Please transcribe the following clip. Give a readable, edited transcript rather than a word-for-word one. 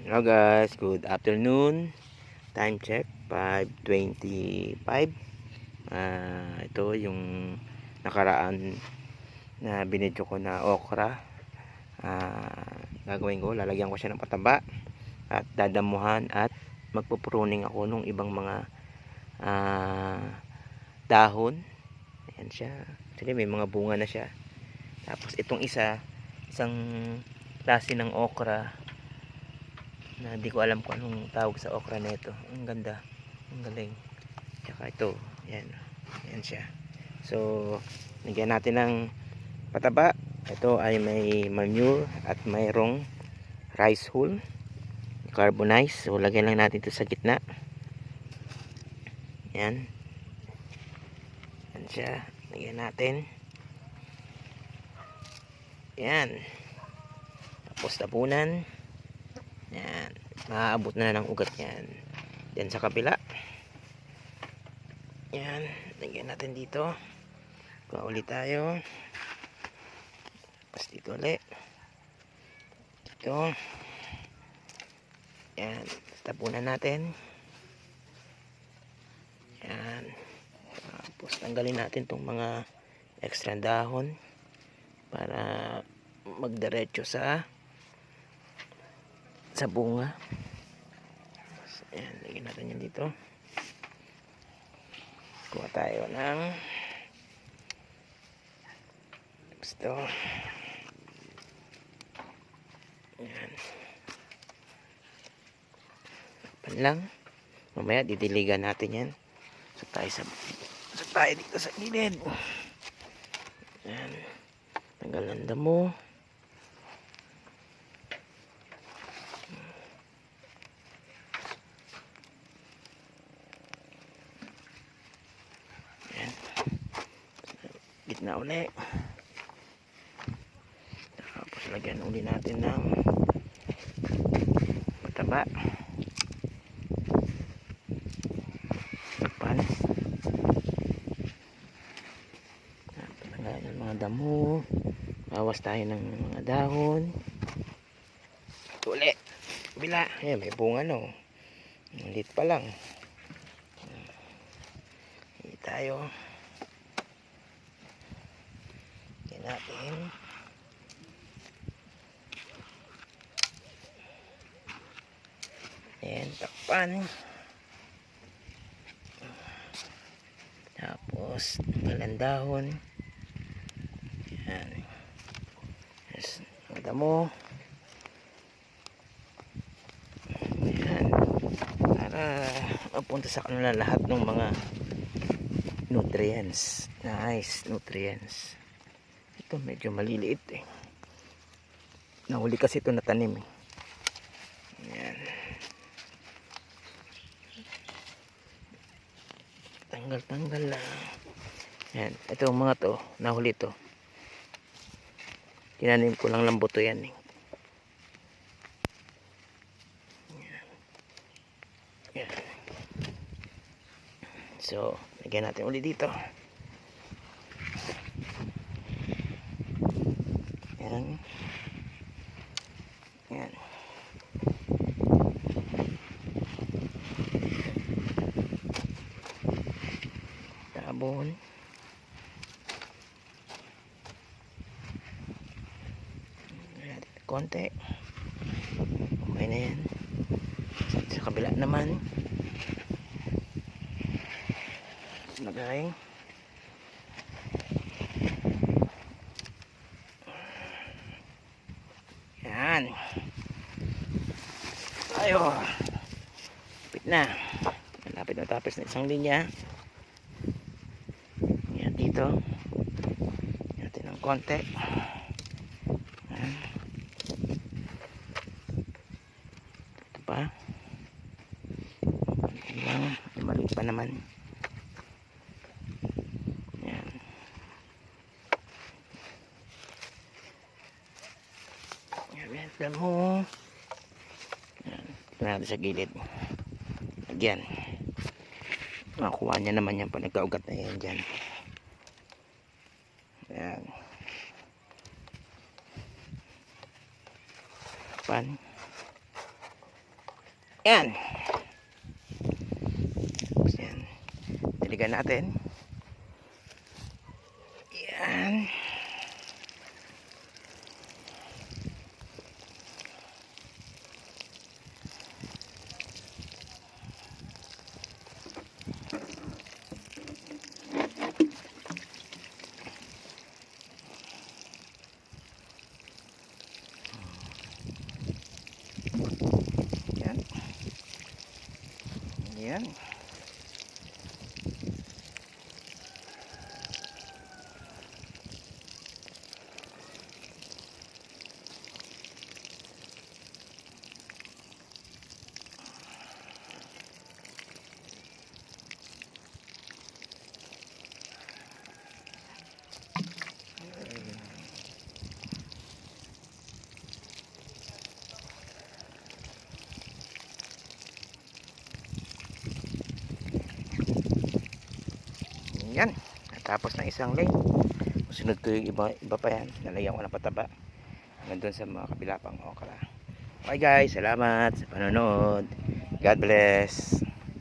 Hello guys, good afternoon. Time check 5:25. Ito yung nakaraan na binidyo ko na okra. Gagawin ko, lalagyan ko siya ng pataba at dadamuhan at magpupruning ako nung ibang mga dahon. Ayan siya. Actually may mga bunga na siya. Tapos itong isang klase ng okra na di ko alam kung anong tawag sa okra na ito. Ang ganda, ang galing. Tsaka ito, yan, yan siya. So nagyan natin ng pataba. Ito ay may manure at mayroong rice hull, carbonize. So lagyan lang natin ito sa gitna. Yan, yan siya. Lagyan natin. Yan, tapos tapunan. Yan, maaabot na ng ugat yan. Then sa kabila, yan, lagyan natin dito. Ulit tayo. Tapos dito ulit. Dito. Yan, tapunan natin. Yan. Tapos tanggalin natin itong mga extra dahon para magdiretso sa bunga. Ayan, lagyan natin yan dito. Kuha tayo ng gusto. Ayan. Pan lang. Mamaya didiligan natin yan. So tayo dito sa gilid. Ayan. Tanggal ang damo. Gitna ulit. Tapos lagyan ulit natin ng mataba. Pan. Tanggalin ng mga damo. Bawas tayo ng mga dahon. Ito ulit. Bila. Ayan, may bunga no. Ulit pa lang. Hindi tayo. Natin and takpan, tapos tanggalan dahon. Yan, yes, damo. Yan, para mapunta sa kanila lahat ng mga nutrients. Nice nutrients. Ito medyo maliliit eh. Nahuli kasi ito na tanim eh. Ayan. Tanggal lang. Ayan. Ito mga to, nahuli to. Tinanim ko lang lambuto yan eh. Ayan. So, lagyan natin ulit dito. Ayan. Ayan. Tabon. Ayan. Konti. Okay na yan. Sa kabila naman. Lagay. Yan. Ayo. Lapit na. Malapit na tapos na isang linya. Yan dito. Natin ng konti. Yan. Ito pa. Yan. Maliit pa naman. Yan. Yan. Damo. Ito natin sa gilid. Lagyan. Makuha niya naman yan pag nagkaugat na yan dyan. Ayan. Pan. Yan. Tapos yan. Diligan natin. Yan. Yan. Yan. Yan. Tapos ng isang lane. Sunod ko yung iba pa yan. Nalagyan ko ng pataba. Hanggang sa mga kabila pang okra. Okay guys, salamat sa panonood. God bless.